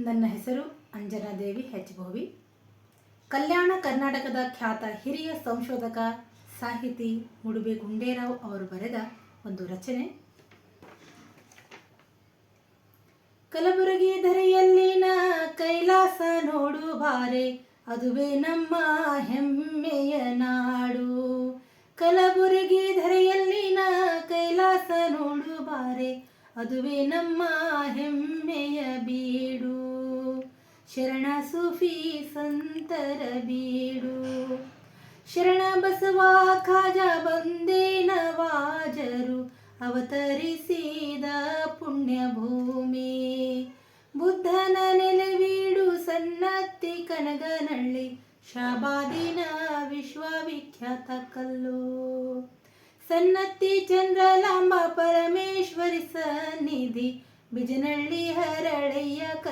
ನನ್ನ ಹೆಸರು ಅಂಜನಾದೇವಿ ಹೆಚ್ ಭೋವಿ. ಕಲ್ಯಾಣ ಕರ್ನಾಟಕದ ಖ್ಯಾತ ಹಿರಿಯ ಸಂಶೋಧಕ ಸಾಹಿತಿ ಮುಡುಬೆ ಗುಂಡೇರಾವ್ ಅವರು ಬರೆದ ಒಂದು ರಚನೆ. ಕಲಬುರಗಿ ಧರೆಯಲ್ಲಿನ ಕೈಲಾಸ ನೋಡು ಬಾರೆ, ಅದುವೇ ನಮ್ಮ ಹೆಮ್ಮೆಯ ನಾಡು. ಕಲಬುರಗಿ ಧರೆಯಲ್ಲಿನ ಕೈಲಾಸ ನೋಡು ಬಾರೆ, ಅದುವೇ ನಮ್ಮ ಹೆಮ್ಮೆಯ ಬೀಡು. ಶರಣ ಸೂಫಿ ಸಂತರ ಬೀಡು. ಶರಣ ಬಸವ ಖಾಜ ಬಂದೇನವಾಜರು ಅವತರಿಸಿದ ಪುಣ್ಯ ಭೂಮಿ. ಬುದ್ಧನ ನೆಲೆವೀಡು ಸನ್ನತಿ ಕನಗನಹಳ್ಳಿ, ಶಾಬಾದಿನ ವಿಶ್ವವಿಖ್ಯಾತ ಕಲ್ಲು. ಸನ್ನತಿ ಚಂದ್ರಲಾಂಬ ಪರಮೇಶ್ವರಿ ಸನ್ನಿಧಿ, ಬಿಜನಹಳ್ಳಿ ಹರಳಯ್ಯ ಕಲ್ಲು.